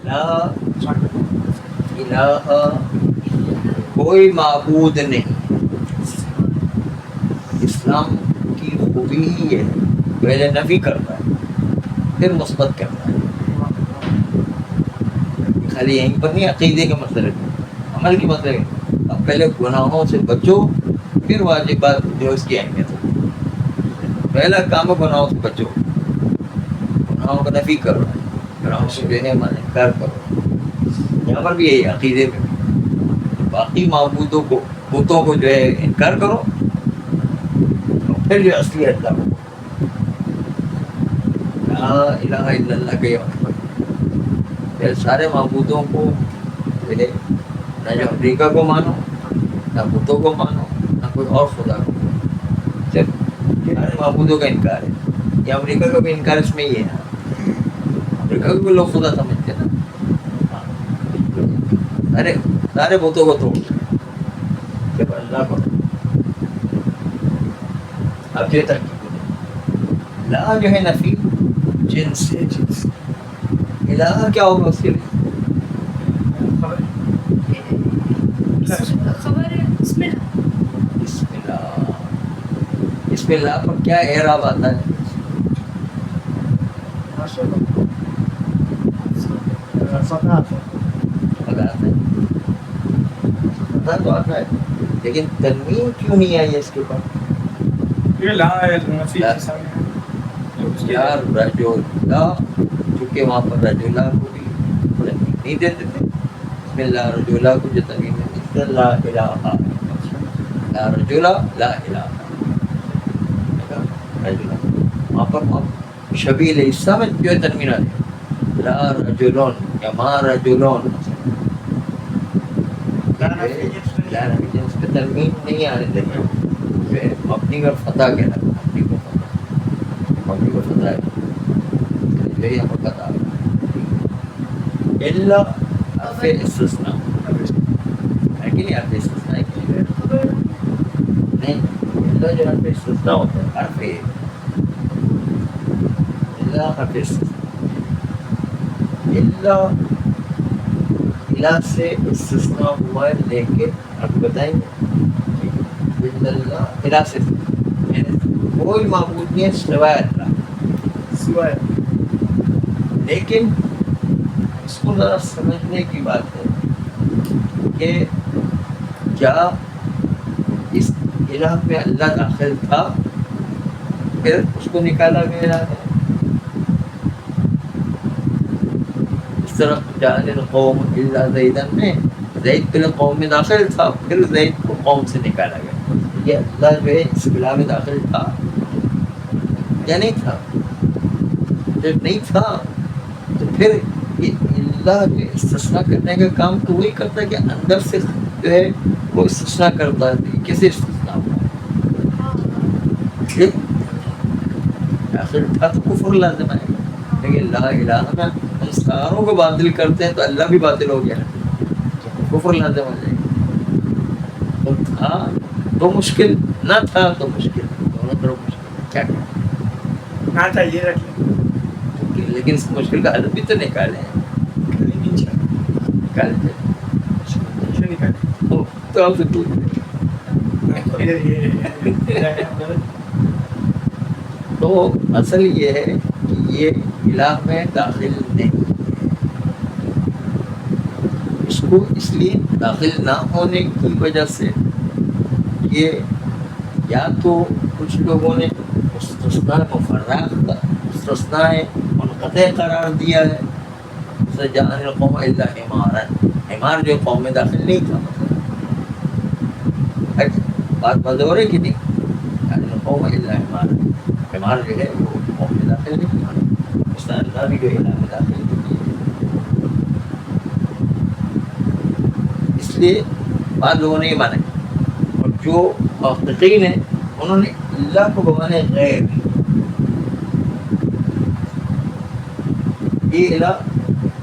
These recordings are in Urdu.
لا الہ، کوئی معبود نہیں. اسلام کی خوبی ہی ہے، پہلے نفی کرتا ہے پھر مثبت کرتا ہے. خالی یہیں پر نہیں، عقیدے کے مسئلے عمل کے مسئلے. اب پہلے گناہوں سے بچو پھر واجبات جو اس کی اہمیت ہے. پہلا کام ہے گناہوں سے بچو، گناہوں کا نفی کرو، گناہوں سے جو ہے انکار کرو. یہاں پر بھی یہی عقیدے میں باقی معبودوں کو، بتوں کو جو ہے انکار کرو، پھر جو اصلی اللہ کو لا الہ الا اللہ کے پھر سارے معبودوں کو جو ہے، نہ جو امریکہ کو مانو، نہ بتوں کو مانو، نہ کوئی اور خدا کو. صرف سارے معبودوں کا انکار ہے. یہ امریکہ کا بھی انکار اس میں ہی ہے نا. امریکہ کو بھی لوگ خدا سمجھتے ہیں نا. ارے سارے بتوں کو توڑ صرف اللہ کو. اب یہ تک لا جو ہے نفی جنس ہے، جنس. الہ کیا ہوگا اس کے لیے؟ بسم اللہ. بسم اللہ پر کیا اعراب آتا ہے؟ پتہ تو آتا ہے، لیکن تنوین کیوں نہیں آئی ہے اس کے اوپر؟ یار رجولا، چونکہ وہاں پر رجولا کو بھی نہیں دیتے تھے. بسم اللہ رجولا کو جو تنوین ہے، بسم اللہ الہ، لا رجولا لا الہ رجولا. وہاں پر شبیل حصہ میں جو ہے تنوین آ ہے، لا رجلون یا ما رجلون. لا نفی جنس پہ تنوین نہیں آنے دیتے، مبنی کا فتح کہنا، مبنی کو فتح، مبنی کو فتح ہے جو یہاں پر بتا الا حرف استثناء ہے کہ نہیں؟ حرف استثناء ہے نہیں، الا جو حرف استثناء ہوتا ہے، حرف الا حرف استثناء. الا الہ سے استثناء ہوا ہے، لیکن آپ بتائیں گے اللہ الہ سے کوئی معبود نہیں ہے سوائے اللہ، سوائے. لیکن اس کو ذرا سمجھنے کی بات ہے کہ کیا اس الہ میں اللہ داخل تھا پھر اس کو نکالا گیا ہے؟ اس طرح جعل القوم الا زیدا میں زید پہلے قوم میں داخل تھا، پھر زید کو قوم سے نکالا گیا. یہ اللہ جو ہے اس بلا میں داخل تھا یا نہیں تھا؟ جب نہیں تھا تو پھر اللہ جو استثناء کرنے کا کام تو وہی کرتا ہے کہ اندر سے جو ہے وہ استثناء کرتا ہے. کیسے استثناء ہوا؟ داخل تھا تو کفر لازم ہے، لیکن لا الہ میں ہم ساروں کو باطل کرتے ہیں تو اللہ بھی باطل ہو گیا، کفر لازم ہو جائے گا. تو تھا تو مشکل، نہ تھا تو مشکل، دونوں طرف مشکل. کیا نہ چاہیے رکھیں، لیکن اس مشکل کا حل بھی تو نکالے ہیں. تو آپ سے تو اصل یہ ہے کہ یہ الہ میں داخل نہیں ہے. اس کو اس لیے داخل نہ ہونے کی وجہ سے یہ یا تو کچھ لوگوں نے مستثنیٰ مفرغ مستثنیٰ منقطع قرار دیا ہے، جیسے جعل القوم الا حمارا، حمار جو قوم میں داخل نہیں تھا. بات بدور ہے کہ نہیں؟ جعل القوم الا حمارا، حمار جو ہے وہ قوم میں داخل نہیں تھا، اس طرح اللہ بھی جو الہ میں داخل نہیں. اس لیے بعض لوگوں نے یہ مانا، اور جو محققین ہیں انہوں نے اللہ کو بمانے غیر، یہ الہ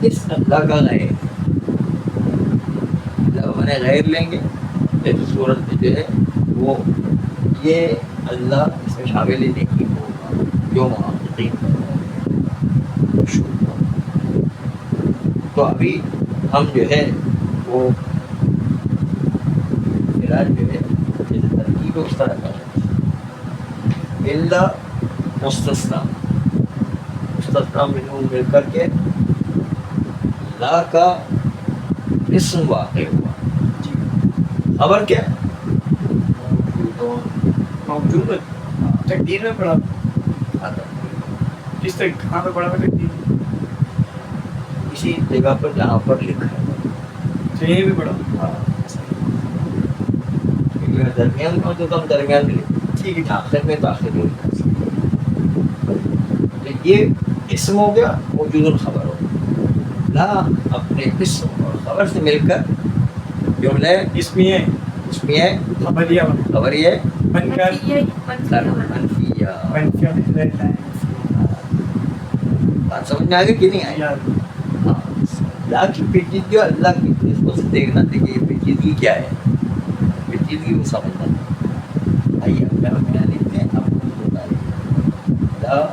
اس اللہ کا غیر، اللہ بمانے غیر لیں گے تو صورت میں جو ہے وہ یہ اللہ اس میں شامل ہی نہیں ہوگا جو محققین. تو ابھی ہم جو ہے وہ فی الحال جو ہے ترکیب اس طرح کا ہے الا مستثنا منہم مل کر کے لا کا اسم واقع ہوا. خبر کیا موجود ہے تقدیر میں پڑا کس طرح کہاں پہ پڑا ہوا تقدیر اسی جگہ پر جہاں پر لکھا ہے تو یہ بھی پڑا درمیان میں تو ہم درمیان میں لکھیں ٹھیک ہے آخر میں تو آخر میں لکھا. یہ اسم ہو گیا موجود الخبر ہو لا اپنے اسم اور خبر سے مل کر جملہ اسمیہ اسمیہ خبریہ خبریہ منفیہ منفیہ. منفیہ بات سمجھ میں آگے کہ نہیں آئی؟ لا کی پیچیدگی اور اللہ کی نسبت سے دیکھنا تھا کہ یہ پیچیدگی کیا ہے. پیچیدگی کو سمجھنا تھا. آئیے اب ہم کیا لکھتے ہیں آپ کو بتائیے لا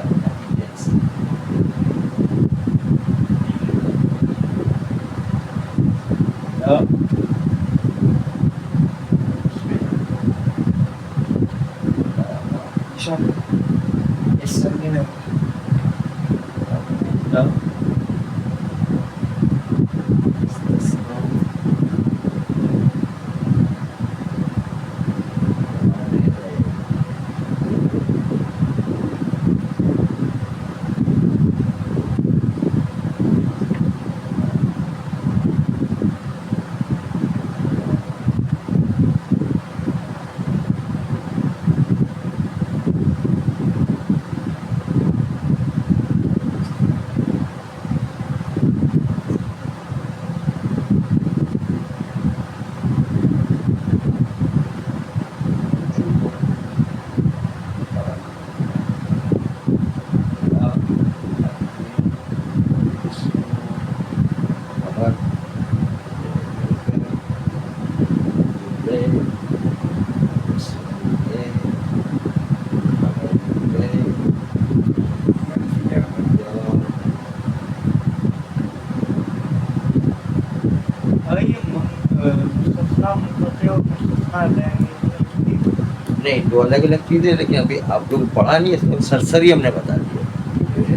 نہیں دو الگ الگ چیزیں لیکن ابھی آپ لوگ پڑھا نہیں اس میں سرسری ہم نے بتا دیا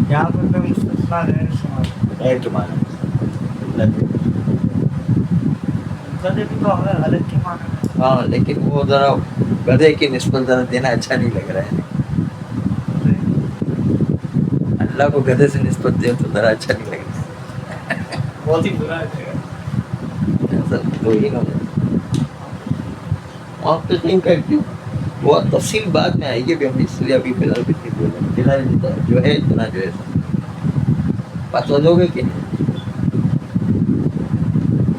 یہاں پر مستثنا غیر شمار غیر تمہارا گدھے بھی تو ہمیں غلط کے معنی میں ہاں لیکن وہ ذرا گدھے کی نسبت ذرا دینا اچھا نہیں لگ رہا ہے. اللہ کو گدھے سے نسبت دے تو ذرا اچھا نہیں لگ رہا بہت ہی برا ہے تو یہ نہ محققین کا کیوں وہ تفصیل بعد میں آئے گی بھی ہم اس لیے ابھی فی الحال کتنی بولیں جو ہے اتنا جو ہے بات سمجھو گے کہ نہیں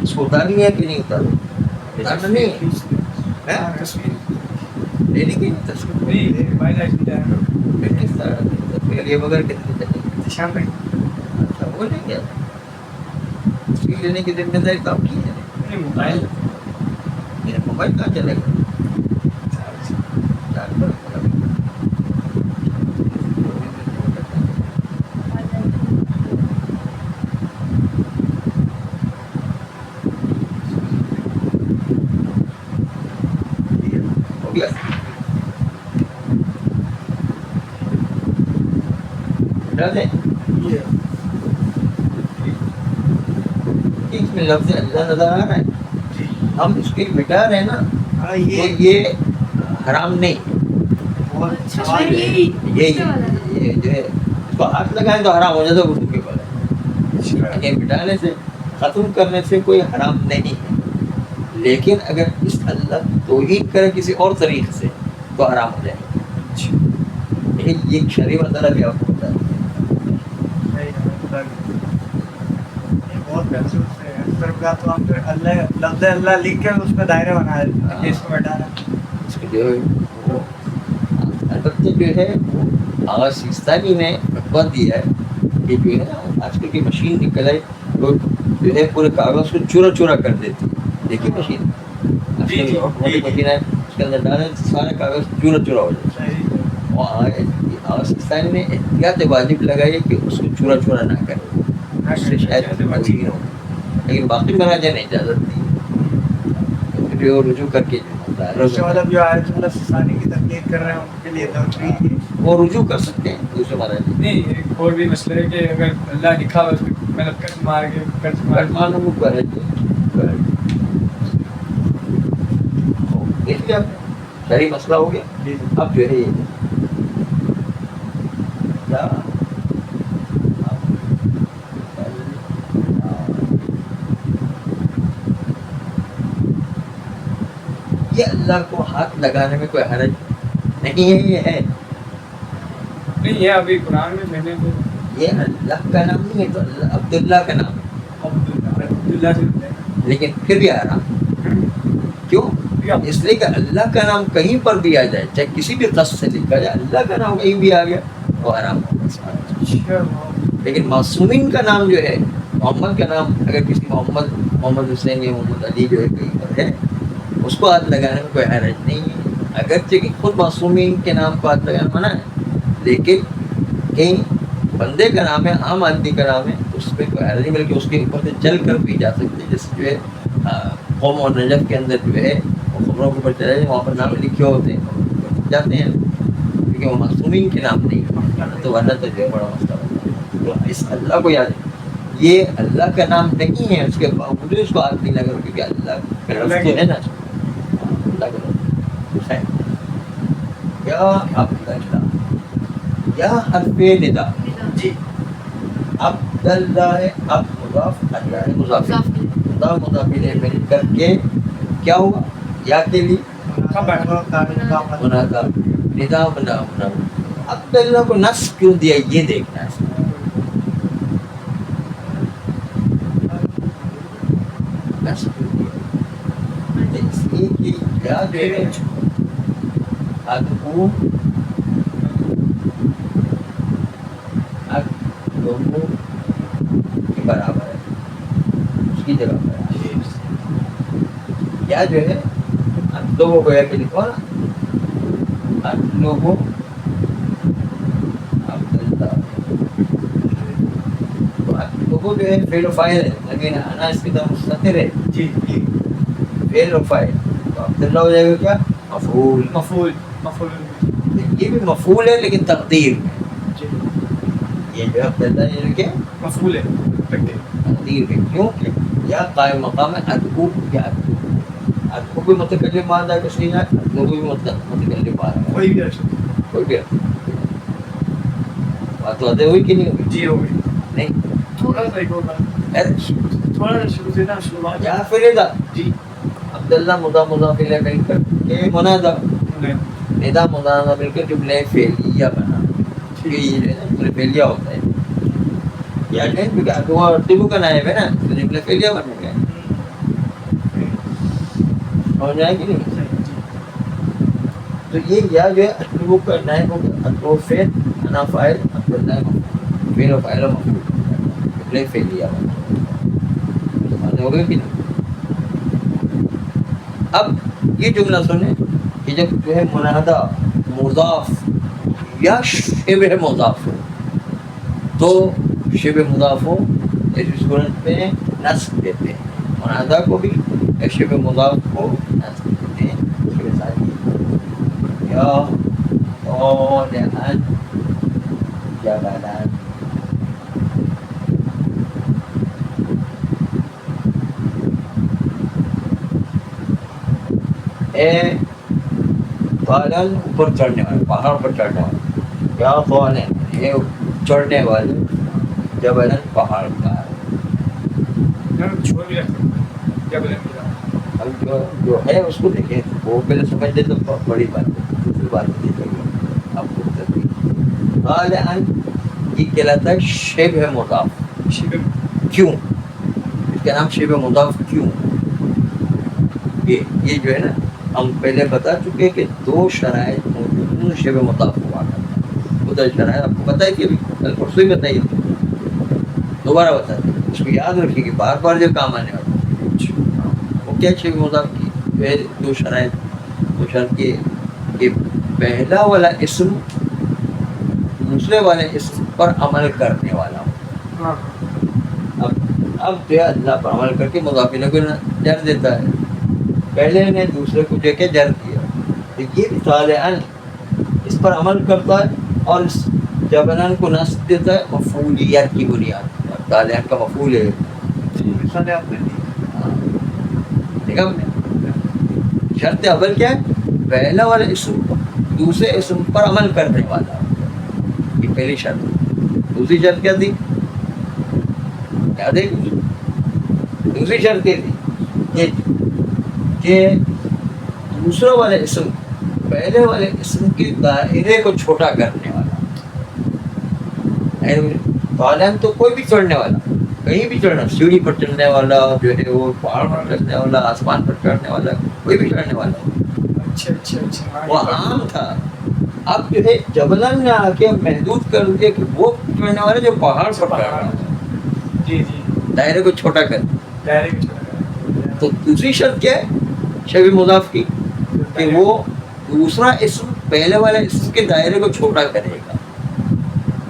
اس کو اتارنی ہے کہ نہیں اتارو اتارنا نہیں ہے لینے کی تصویر کس طرح تصویر یہ بغیر کتنی چلے شام میں اچھا وہ نہیں کیا تصویر لینے کی ذمہ داری تو آپ کی ہے موبائل میرا موبائل کہاں چلے گا اس میں لفظ اللہ نظر آ رہا ہے ہم اس کو مٹا رہے ہیں نا تو یہ حرام نہیں یہ جو ہے اس کو ہاتھ لگائیں تو حرام ہو جاتا ہے اردو کے بارے یہ مٹانے سے ختم کرنے سے کوئی حرام نہیں ہے لیکن اگر اس اللہ توہین کرے کسی اور طریقے سے تو حرام ہو جائے گا. یہ شرعی مسئلہ بھی آپ کو بتا دیں بہت محسوس ہے تو ہم اللہ لفظ اللہ لکھ کے اس پہ دائرہ بنا رہے ہیں اس کو ہٹانا اس کو جو ہے البتہ جو ہے آغاز سیستانی نے فتویٰ دیا ہے کہ جو ہے آج کل کی مشین نکل آئی تو جو ہے پورے کاغذ کو چورا چورا کر دیتی دیکھیے مشین آٹومیٹک مشین ہے اس کے اندر ڈالیں سارے کاغذ چورا چورا ہو جاتے ہیں اور آغاز سیستانی نے احتیاط واجب لگائی کہ اس کو چورا چورا نہ کرے اس سے شاید توہین ہو، لیکن باقی مراجع نے اجازت دی، پھر وہ رجوع کر کے دوسرے مطلب جو آیت اللہ ثانی کی تقلید کر رہے ہیں ان کے لیے توفیق ہے، وہ رجوع کر سکتے ہیں دوسرے مراجع. نہیں ایک اور بھی مسئلہ ہے کہ اگر اللہ لکھا ہوا اس پہ مطلب قرض مار کے قرض مار معلوم کرے دیکھ لیا صحیح مسئلہ ہو گیا. اب جو ہے یہ کیا یہ اللہ کو ہاتھ لگانے میں کوئی حرج نہیں ہے. یہ ہے نہیں یہ ابھی قرآن میں میں نے تو یہ اللہ کا نام نہیں ہے تو اللہ عبداللہ کا نام ہے، عبداللہ سے لیکن پھر بھی آرام. کیوں؟ اس لیے کہ اللہ کا نام کہیں پر بھی آ جائے، چاہے کسی بھی قصد سے لکھا جائے، اللہ کا نام کہیں بھی آ گیا تو آرام ہوگا. لیکن معصومین کا نام جو ہے، محمد کا نام اگر کسی محمد حسین یا محمد علی جو ہے کہیں پر ہے، اس کو ہاتھ لگانے میں کوئی حرج نہیں ہے. اگرچہ کہ خود معصومین کے نام کو ہاتھ لگانا منع ہے، لیکن کہیں بندے کا نام ہے، عام آدمی کا نام ہے، اس پہ کوئی حرج نہیں، بلکہ اس کے اوپر سے چل کر بھی جا سکتے. جیسے جو ہے قوم اور نجف کے اندر جو ہے وہ خبروں کے اوپر چلے وہاں پر نام لکھے ہوتے ہیں جاتے ہیں، کیونکہ وہ معصومین کے نام نہیں تو ورنہ تو جو بڑا مسئلہ ہوتا ہے. تو اس اللہ کو یاد ہے، یہ اللہ کا نام نہیں ہے، اس کے باوجود اس کو ہاتھ نہیں لگا کیونکہ اللہ کا لفظ تو ہے نا، اللہ کا لفظ ہے. یا عبداللہ یا حرف ندا، جی عبداللہ ہے، اب مضاف، اللہ ہے مضاف، مضاف الیہ مل کر کے کیا ہوا؟ یا کے لیے منادہ، ندا بنا. عبداللہ کو نصب کیوں دیا یہ دیکھنا ہے. نصب کیوں دیا؟ اس لیے کہ یا جو ہے ادعو کے برابر ہے، اس کی جگہ پر ہے. یا جو ہے ادعو کو یا کہ لکھو نا، ادعو عبداللہ، تو ادعو جو ہے فعل و فاعل ہے، لیکن انا اس کی طرح مستتر ہے، جی فعل و فاعل، تو عبداللہ ہو جائے گا کیا؟ مفعول. مفعول یہ بھی مفعول ہے لیکن تقدیر میں، جی یہ جو ہے عبداللہ یہ کہ مفعول ہے تقدیر میں. کیوں کہ یا قائم مقام ہے ادعو، یا ادعو بھی متکلم مادہ کا صحیح ہے، ادعو بھی متکلم مادہ ہے، کوئی بھی درشن کوئی بھی بات تو ادے ہوئی کہ نہیں ہوئی؟ جی ہو گئی نہیں تھوڑا سا ایک ہوگا تھوڑا سا شروع سے نا شروعات یا پھر ادا جی عبداللہ مضاف الیہ مل کر کے منادہ، ندا منادہ مل کر جملہ فعلیہ بنا. یہ جو ہے نا جملہ فعلیہ ہوتا ہے، یا نہیں کیونکہ ادعو کا نائب ہے نا تو جملہ فعلیہ بنے گا. ہو جائے گی نہیں؟ تو یہ یا جو ہے ادعو کا نائب ہوگا، ادعو فعل، انا فاعل، عبداللہ مفعول، فعل و فاعل مفعول، جملہ فعلیہ بنا. بات ہو گئی کہ نہیں؟ اب یہ جملہ سنیں کہ جب جو ہے منادہ مضاف یا شبہ مضاف ہو تو شبہ مضاف ہو اس صورت میں نصب دیتے ہیں، منادہ کو بھی یا شبہ مضاف کو نصب دیتے ہیں. شبہ ثانی یا طالعاً جبلاً، طالعاً اوپر چڑھنے والے، پہاڑ پر چڑھنے والے، یا طالعاً یہ چڑھنے والے، جبلاً پہاڑ کا. چھوڑ بھی رکھتے کیا بولیں اب جو ہے اس کو دیکھیں، وہ پہلے سمجھ لیں تو بڑی بات ہے، دوسری بات نہیں چاہیے آپ کو. طالعاً یہ کہلاتا ہے شبہ مضاف. کیوں اس کا نام شبہ مضاف کیوں؟ یہ جو ہے نا ہم پہلے بتا چکے کہ دو شرائط موجود شبہ مضاف ہوا کرتا ہے. وہ دو شرائط آپ کو پتہ ہے کہ ابھی کل پرسوں ہی بتائیے، دوبارہ بتا دیں، اس کو یاد رکھیے کہ بار بار جو کام آنے والا وہ کیا شبہ مضاف کی دو شرائط. دو شرط کہ پہلا والا اسم دوسرے والے اسم پر عمل کرنے والا ہو. اب جو ہے اللہ پر عمل کر کے مضافین کو جر دیتا ہے. پہلے نے دوسرے کو جو کہ جر دیا. یہ طالعاً اس پر عمل کرتا ہے اور اس جبلاً کو نصب دیتا ہے مفعولیت کی بنیاد پر. طالعاً کا مفعول ہے. مثال آپ نے دی. دیکھا ہم نے شرط اول کیا ہے؟ پہلا والا اسم دوسرے اسم پر عمل کرنے والا. یہ پہلی شرط. دوسری شرط کیا تھی؟ یاد ہے؟ دوسری شرط یہ تھی کہ دوسرا والا اسم پہلے والے اسم کے دائرے کو چھوٹا کرنے والا. طالعاً تو کوئی بھی چڑھنے والا، کہیں بھی چڑھنا، سیڑھی پر چڑھنے والا جو ہے، وہ پہاڑ پر چڑھنے والا، آسمان پر چڑھنے والا، کوئی بھی چڑھنے والا اچھا اچھا اچھا وہ عام تھا. اب جو ہے جبلن نے آ کے محدود کر دیا کہ وہ چڑھنے والے جو پہاڑ پر چڑھ رہا ہے، جی جی دائرے کو چھوٹا کر. ڈائریکٹ چھوڑا تو دوسری شرط کیا ہے شبیہ مضاف کی؟ کہ وہ دوسرا اسم پہلے والے اسم کے دائرے کو چھوٹا کرے گا.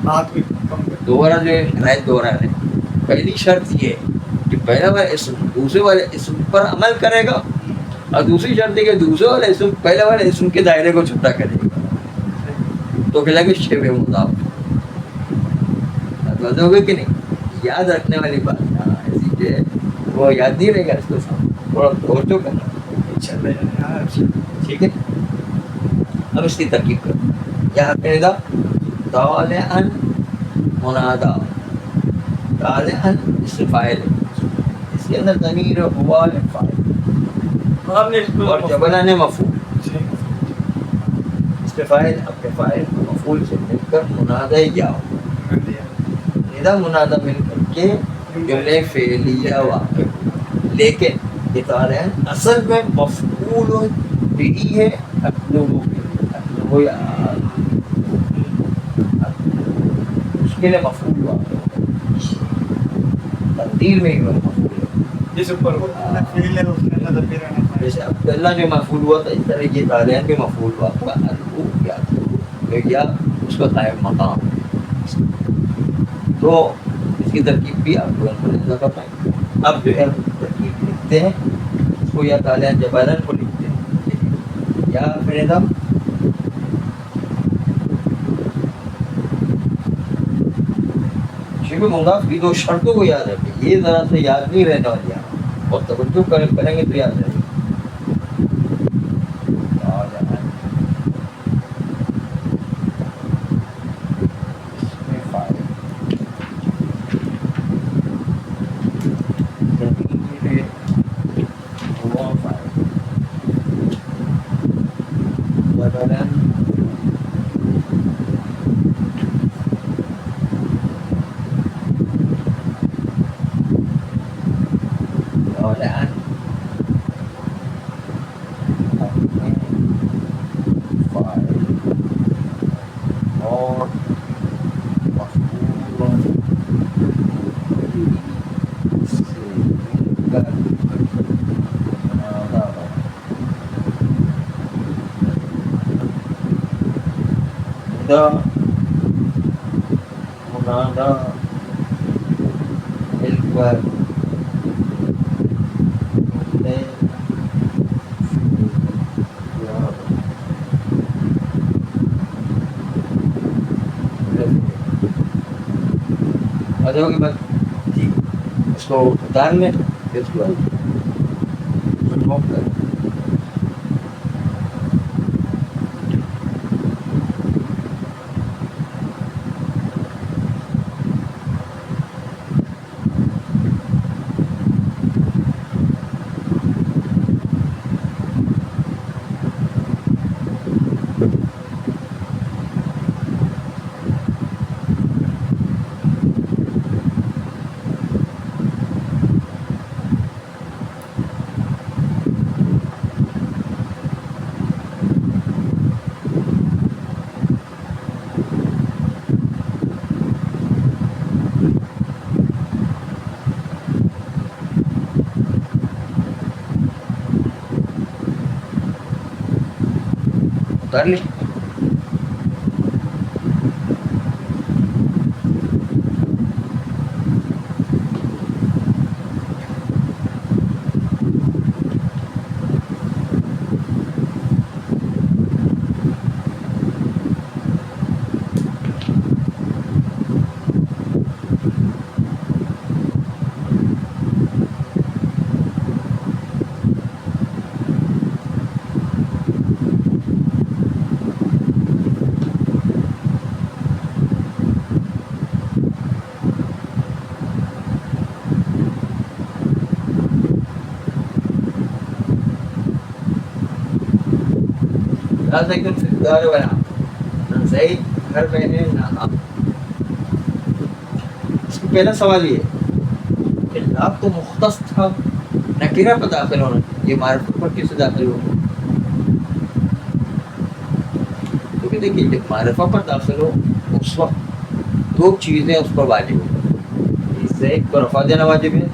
ہاتھ بھی کم کر دوبارہ جو ہے شرائط دوہرا ہے. پہلی شرط یہ ہے کہ پہلا والا اسم دوسرے والے اسم پر عمل کرے گا، اور دوسری شرط ہے کہ دوسرے والے اسم پہلے والے اسم کے دائرے کو چھوٹا کرے گا. تو کہلا کہ شبہ مضاف. بات ہو گئی کہ نہیں؟ یاد رکھنے والی بات. ہاں ایسی جو ہے وہ یاد نہیں رہے گا، اس کو تھوڑا توجہ کرنا. ٹھیک ہے. اب اس کی ترکیب کر. یہاں کہے گا طالعاً منادا. طالعاً اسم فاعل ہے، اس کے اندر ضمیر ہوا ہے فاعل، آپ نے اس کو اور جبلن ہے مفعول. جی اس کے فاعل اپنے فاعل مفعول سے مل کر منادا یا ندا منادا مل کر کے جملے فعلیہ واقع. لیکن یہ طالعاً اصل میں مفعول بھی ہے. اس کے لیے مفعول واقع تقدیر میں ہی مفعول ہے. جس اوپر ہو فیل ہے اس کے اندر ضمیر آنا چاہیے. جیسے عبداللہ جو مفعول ہوا تھا، اس طرح یہ طالعاً بھی مفعول ہوا یا اس کا قائم مقام. تو اس کی ترکیب بھی آپ لوگوں کو پائیں. اب جو ہے ترکیب لکھتے ہیں اس کو، یا طالعاً جبلاً کو لکھتے ہیں یا پھر ادھر شبہ مضاف کی دو شرطوں کو یاد رکھیں. یہ ذرا سے یاد نہیں رہنے والی ہے، اور توجہ کریں گے تو یاد رہے گا. منادا مل کر اس کو اتار لیں، اس کو اتار لیں. لا زيد في الدار ولا عمرو. نہ زید گھر میں ہے نہ عمرو. اس کا پہلا سوال یہ ہے کہ لا تو مختص تھا نکرہ پر داخل ہونا، یہ معرفت پر کیسے داخل ہوگا؟ کیونکہ دیکھیے جب معرفہ پر داخل ہو اس وقت دو چیزیں اس پر واجب ہیں. اس سے ایک کو رفع دینا واجب ہے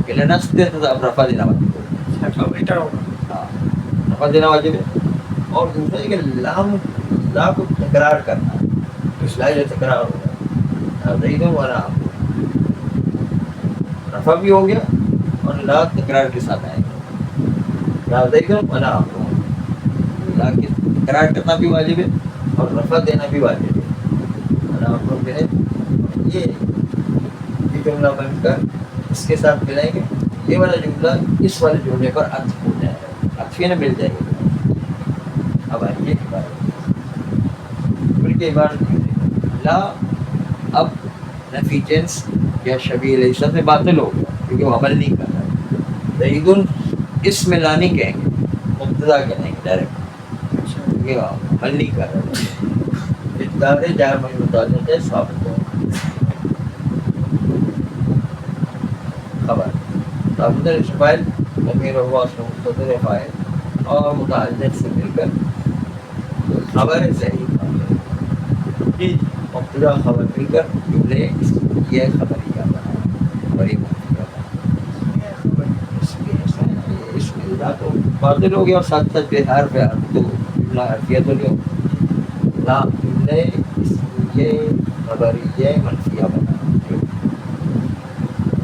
کہ لنس دے تو اب رفع دینا واجب ہے. اچھا بیٹا ہوگا. ہاں رفع دینا واجب ہے. اور دوسرا یہ کہ لا کو تکرار کرنا ہے. اس لا جو تکرار ہوگا زید والا رفع بھی ہو گیا اور لا تکرار کے ساتھ آئے گا. لا زید والا لا کی تکرار کرنا بھی واجب ہے اور رفع دینا بھی واجب ہے. جو ہے یہ جملہ بن کر اس کے ساتھ ملائیں گے. یہ والا جملہ اس والے جملے پر عطف ہو جائے گا، عطفی نہ مل جائے گا. اب آئیے پھر کے عبارت لا اب نفی جنس یا شبیہ لیسا سے باطل ہو گیا کیونکہ وہ عمل نہیں کر رہا. زید اس میں لا نہیں کہیں گے، مبتدا کہیں گے ڈائریکٹ کیونکہ وہ عمل نہیں کر رہا. ادارے جائے مجھے متعلق ہے ثابت ہو خبر ثابت ہے فائل ضمیر ہوا اس میں مستتر فائل اور متعلق سے مل کر خبر صحیح جی مبتدا خبر مل کر جملے یہ خبریہ بنا بڑی مبتدا اس میں لا تو باطل ہو گیا اور ساتھ ساتھ بے حرف ہے تو جملہ حرفیہ تو نہیں ہو لا جملے یہ خبریہ منفیہ بنا.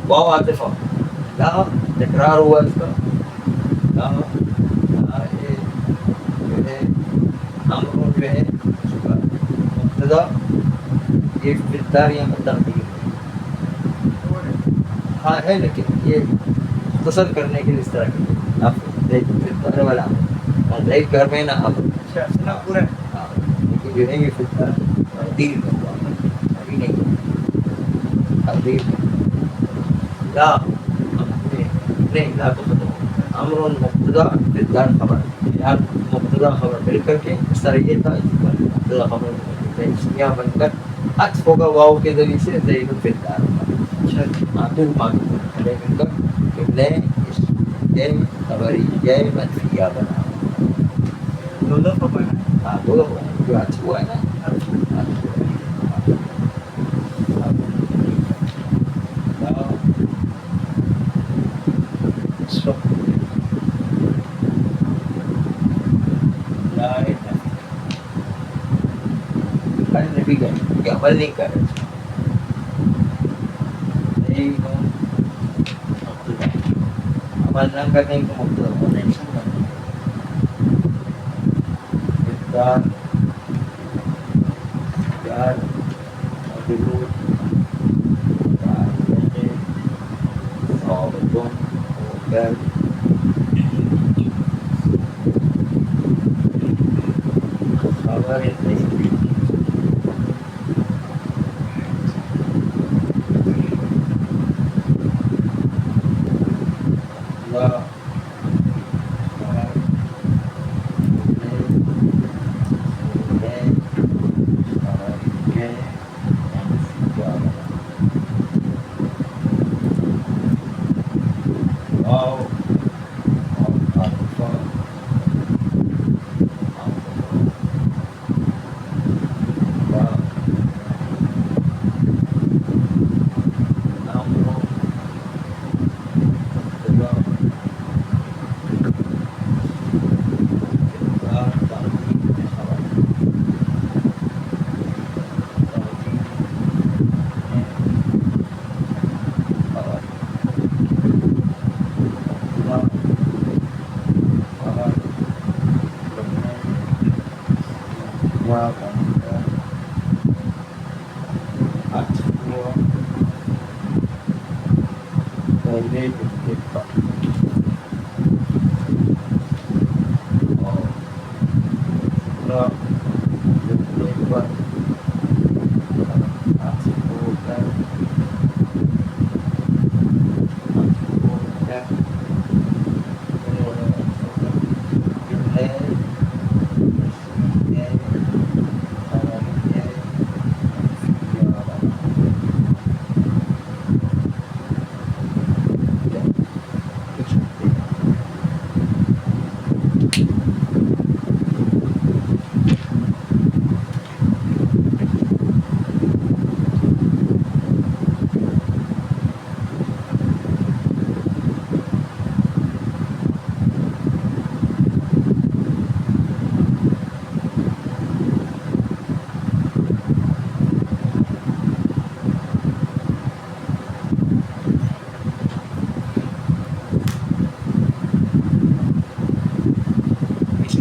واو عاطفہ لا تکرار ہوا اس کا لا جو ہے امر جو ہے اس کا مبتدا یہ فدار یا تقدیر ہاں ہے لیکن یہ مختصر کرنے کے لیے اس طرح کی آپ فدار والا زید گھر میں نہ امر پورا لیکن جو ہے یہ فدار تقدیر کا ابھی نہیں تقدیر لا نہیں لا تو امر مبتدا فدار خبر یار مبتدا خبر مل کر کے اس طرح یہ تھا مبتدا خبر اسمیہ بن کر عطف ہوگا واو کے ذریعے سے زید فدار معطوف معطوف کھڑے مل کر جملے یہ خبریہ منفیہ بنا دو دفعہ بنا. ہاں دو دفعہ جو عطف ہوا ہے نا عمل نہیں کر رہے عمل نہ کرنے کا مطلب نہیں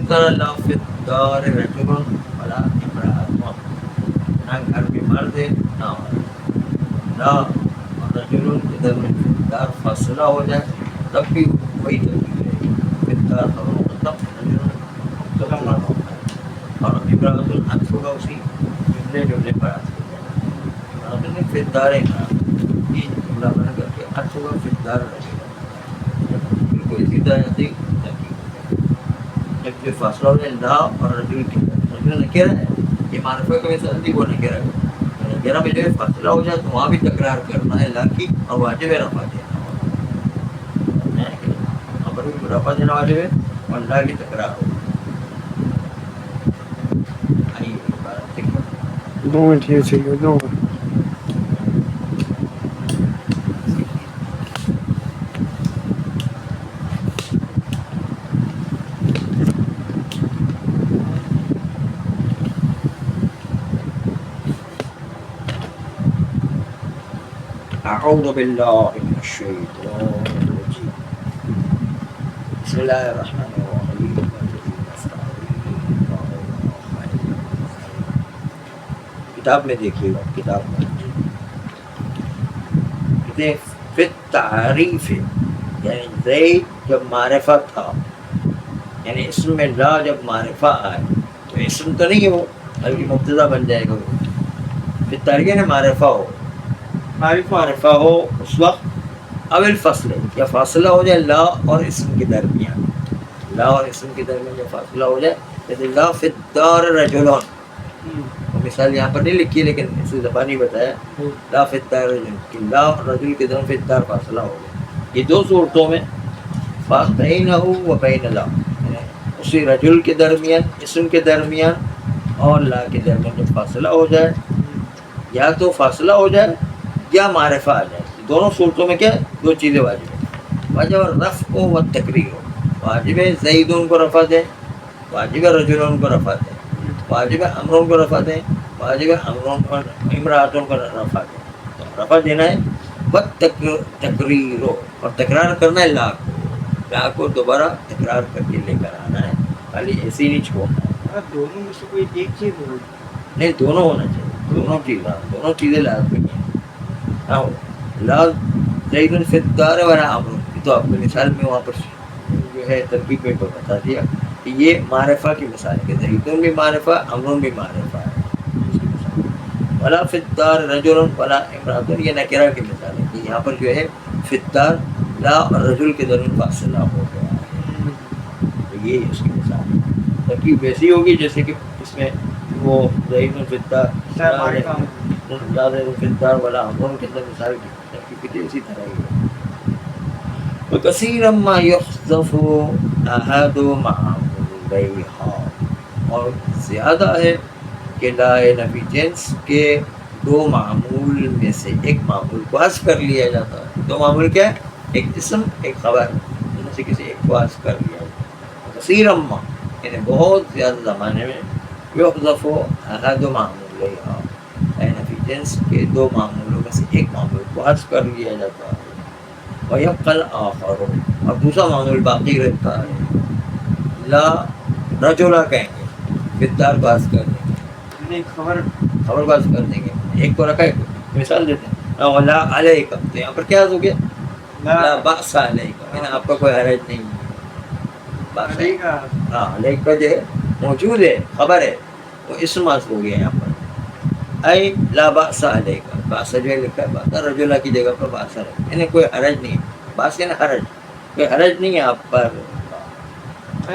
يقتل لا في الدار رجل ولا امرأة نہ گھر میں مرد ہے نہ عورت، نہ رجل ادھر میں فی الدار فاصلہ ہو جائے تب بھی وہی ترکیب ہے، فی الدار خبر مقدم رجل مقدم ہوتا ہے، اور امرأۃ الحق ہوگا اسی جملے پر آتی ہے، امرأۃ نے فی الدار امرأۃ یہ جملہ بنا کر کے حق ہوگا فی الدار رجل، بالکل اسی طرح سے جب جو فاصلہ ہو جائے لا اور رجل کی رجل نکرہ ہے، یہ معرفہ کا مثال تھی وہ نکرہ ہے، نکرہ میں جو ہے فاصلہ ہو جائے تو وہاں بھی تکرار کرنا ہے لا کی، اور واجب ہے رفع دینا، وہاں پر بھی رفع دینا واجب ہے اور لا کی تکرار ہو۔ آئیے عبارت دیکھیں، 2 منٹ یہ چاہیے 2 منٹ۔ اعوذ باللہ من الشیطان الرجیم، بسم اللہ الرحمن الرحیم، کتاب میں دیکھیے گا، کتاب میں کہتے ہیں فی التعریف، یعنی زید جب معرفہ تھا، یعنی اسم میں لا جب معرفہ آئے تو اسم تو نہیں ہو بلکہ مبتدا بن جائے گا، فی التعریف یعنی معرفہ ہو، معرفہ ہو اس وقت، اول فصل یا فاصلہ ہو جائے لا اور اسم کے درمیان، لا اور اسم کے درمیان جو فاصلہ ہو جائے، جیسے لا فی الدار رجلون، مثال یہاں پر نہیں لکھی لیکن اسے زبانی بتایا، لا فی الدار رجل، کہ لا اور رجل کے درمیان فی الدار فاصلہ ہو گیا، یہ دو صورتوں میں بینہ و بین لا، اسی رجل کے درمیان اسم کے درمیان اور لا کے درمیان جب فاصلہ ہو جائے، یا تو فاصلہ ہو جائے یا معرفہ آ جائے، دونوں صورتوں میں کیا ہے؟ دو چیزیں واجب ہیں، واجب رفع و تقریر، واجب ہے زیدون کو رفع دیں، واجب ہے رجلون کو رفع دیں، واجب ہے امرون کو رفع دیں، واجب ہے امرون کو امراتون کو رفع دیں، تو رفع دینا ہے، بد تقریر اور تکرار کرنا ہے لا کو دوبارہ تکرار کر کے لے کر آنا ہے، خالی ایسے ہی نہیں چھوڑنا ہے، دونوں میں سے کوئی ایک چیز ہو، نہیں دونوں ہونا چاہیے، دونوں چیزیں لازمی ہیں، ہاں لا زید فی الدار ولا امر، تو آپ کو مثال میں وہاں پر جو ہے ترکیب میں بتا دیا کہ یہ معرفہ کی مثال ہے، زیدون بھی معرفہ امرون بھی معرفہ ہے، ولا فی الدار رجل ولا امرأۃ، یہ نکرہ کی مثال ہے کہ یہاں پر جو ہے فی الدار لا اور رجل کے درمیان فاصلہ ہو گیا ہے، تو یہ اس کی مثال ہے، ترکیب ویسی ہوگی جیسے کہ اس میں وہ زید فی الدار لا زید فی الدار ولا امرون کے اندر مثال کی ترکیب کی اسی طرح ہی ہے، وکثیرا ما یحذف احد معمولیہا، اور زیادہ ہے کہ لا نفی جنس کے دو معمول میں سے ایک معمول کو حذف کر لیا جاتا ہے، دو معمول کیا ہے؟ ایک اسم ایک خبر، ان میں سے کسی ایک کو حذف کر لیا جاتا ہے، کثیر ما یعنی بہت زیادہ زمانے میں، یحذف احد معمولیہا نفی جنس کے دو معمولوں میں سے ایک معمول کو حذف کر لیا جاتا ہے، وَيَبْقَى الْآخَرُ، اور دوسرا معمول باقی رہتا ہے، لا رجلا کہیں گے، فی الدار کو حذف کر دیں گے، خبر کو حذف کر دیں گے، ایک کو رکھا ہے، مثال دیتے ہیں لا علیکم، تو یہاں پر کیا حذف ہو گیا؟ لا بأس علیکم، یعنی آپ کا کوئی حرج نہیں ہے، ہاں علیکم کا جو ہے موجود ہے خبر ہے، وہ اسم حذف ہو گیا یہاں پر، اے لا بأس علیکم، بأس جو ہے لکھا ہے بأس رجلا کی جگہ پر بأس ہے، یعنی کوئی حرج نہیں ہے، بأس یعنی حرج، کوئی حرج نہیں ہے آپ پر،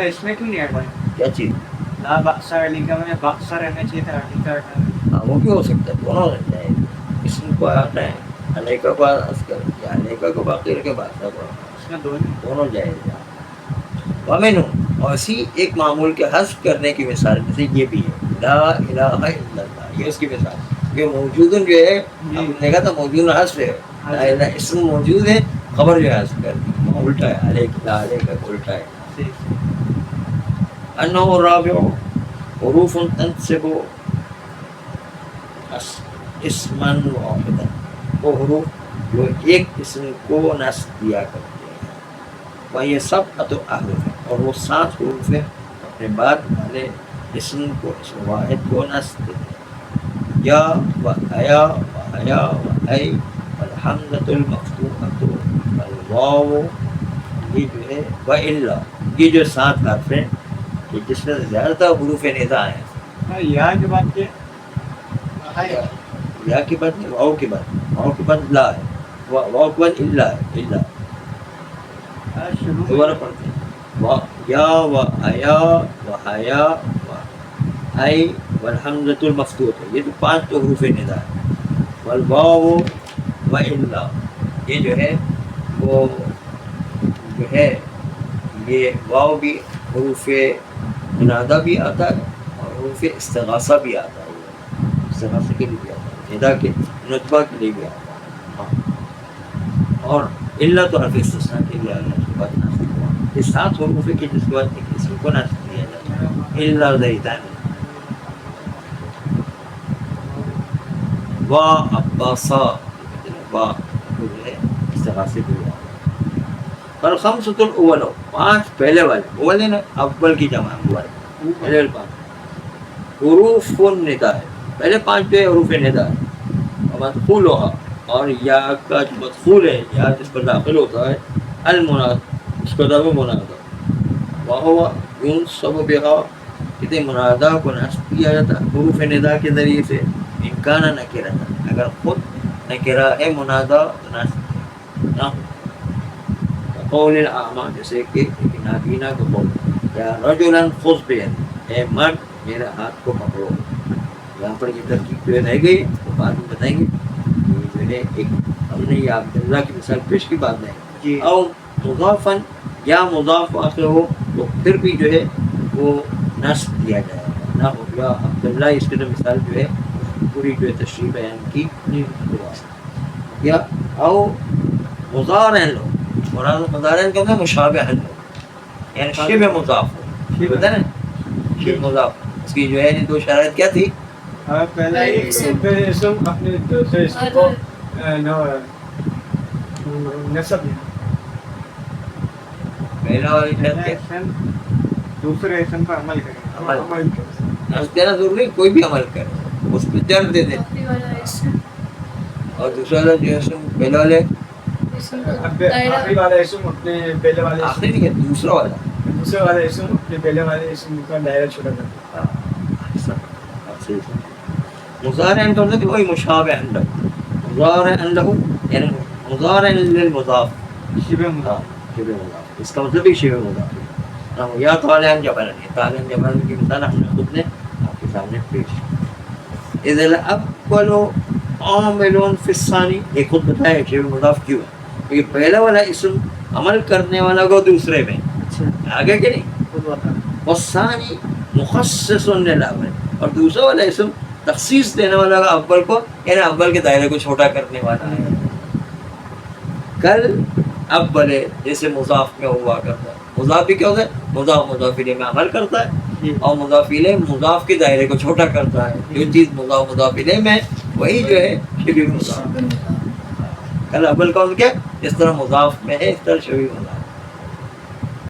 اس میں کیوں نہیں ایڈ ہے؟ کیا چیز؟ لا بأس علیکم میں بأس رہنا چاہیے تھا، علیکہ ہٹا، ہاں وہ کیوں ہو سکتا ہے؟ دونوں رہ جائے، اسم کو ہٹائیں علیکہ کو حذف کریں یا علیکہ کو باقی رکھے بأس کو، اس میں دونوں جائز ہیں، وَمِنْهُ، اور اسی ایک معمول کے حذف کرنے کی مثال میں سے یہ بھی ہے، لا الہ الا اللہ، یہ اس کی مثال، یہ موجود جو ہے، ہم نے کہا تھا موجود حذف ہے، لا الہ اسم موجود ہے، خبر جو ہے حذف کر دی، الٹا ہے، علیکہ لا علیکہ کو الٹا ہے، انہ الرابع حروف تنصب اسما واحدا، وہ حروف جو ایک اسم کو نصب دیا کرتے ہیں، وہ یہ سب احرف ہیں، اور وہ 7 حروف ہیں، اپنے بعد والے اسم کو اسم واحد کو نصب دیتے ہیں. یا و حیا و حیا و ای والحمزۃ المفتوحۃ والواو، یہ جو ہے و الا، یہ جو 7 حرف ہیں کہ جس میں زیادہ تر حروف ندا ہیں. یا کے بعد کیا یا کے بعد نہیں، واو کے بعد، واو کے بعد لا ہے، واو کے بعد الا ہے. الا شروع دوبارہ پڑھتے ہیں. یا و حیا و حیا و ای والحمزۃ المفتوحۃ، یہ تو 5 تو حروف ندا ہے. والواو و الا، یہ جو ہے وہ جو ہے یہ واو بھی حروف منادہ بھی آتا ہے اور حروف استغاثہ بھی آتا ہے. استغاثہ کے لیے بھی آتا ہے، ندا کے نطبہ کے لیے بھی آتا ہے. ہاں. اور الا تو حرف استثناء کے لیے آتا ہے، اس کے بعد نصب ہوا. یہ 7 حروف کے جس کے بعد ایک اسم کو نصب کیا جاتا ہے. الا زیدان وا عباسا، وا جو ہے استغاثے کے لیے آتا ہے. فالخمسۃ الاول، 5 پہلے والے، اول ہے نا، اول کی جمع اول، پہلے 5 حروف الندا ہے. پہلے 5 جو ہے حروف ندا ہے. مدخولها، اور یا کا جو مدخول ہے، یا جس پر داخل ہوتا ہے، المناد، اس کا نام منادہ. وهو ينصب بها، کہتے ہیں منادہ کو نصب کیا جاتا ہے حروف ندا کے ذریعے سے. ان کان نکرہ، اگر خود نکرہ ہے منادہ تو نصب نہ ہو. قول الاعمى، جیسے کہ ایک نابینا کو قول، یا رجلا خذ بید، اے مرد میرے ہاتھ کو پکڑو. یہاں پر یہ ترکیب جو رہ گئی وہ بعد میں بتائیں گے. یہ جو ہے ایک ہم نے یہ عبداللہ کی مثال پیش کی بات نہیں. جی. او مضافاً، یا مضاف آخر ہو تو پھر بھی جو ہے وہ نصب کیا جائے گا نہ ہو. یا عبداللہ، اس کی مثال جو ہے پوری جو ہے تشریح بیان کی. یا او مضارع لو، مضارع کا مطلب مشابہ لو، یعنی شبہ مضاف ہو. یہ پتہ نا شبہ مضاف، اس کی جو ہے 2 شرائط کیا تھی؟ پہلے اسم اپنے دوسرے اسم کو نسب دیا. پہلا والی شرط کیا؟ دوسرے اسم پر عمل کریں. عمل دینا ضروری، کوئی بھی عمل کرے اس پہ جر دے دے. اور دوسرا والا جو ہے پہلے والے آخری والا اسم اپنے پہلے والے اسم، آخری نہیں ہے، دوسرا والا دوسرے والے اسم اپنے پہلے والے اسم کا دائرہ چھوٹا کرتا ہے. مضارع کا مطلب وہی مشابہ عنده، مضارع عنده یعنی مضارع للمضاف، شبہ مضاف. شبہ مضاف، اس کا مطلب ہی شبہ مضاف. یا طالعا جبلا، طالعا جبلا کی مثال ہم نے خود نے آپ کے سامنے پیش کی. اذا الاول عامل فی الثانی، ایک خود بتایا شبہ مضاف کیوں ہے، کیونکہ پہلا والا اسم عمل کرنے والا کو دوسرے میں آگے کہ نہیں. والثانی مخصص للاول، اور دوسرا والا اسم تخصیص دینے والا اول کو، یعنی اول کے دائرے کو چھوٹا کرنے والا ہے. کل اول جیسے مضاف میں ہوا کرتا ہے. مضاف بھی کیا ہوتا ہے؟ مضاف مضاف الیہ میں عمل کرتا ہے، اور مضاف الیہ مضاف کے دائرے کو چھوٹا کرتا ہے. جو چیز مضاف مضاف الیہ میں وہی جو ہے شبیہ مضاف. کل اول کا کیا، اس طرح مضاف میں ہے اس طرح شبیہ مضاف.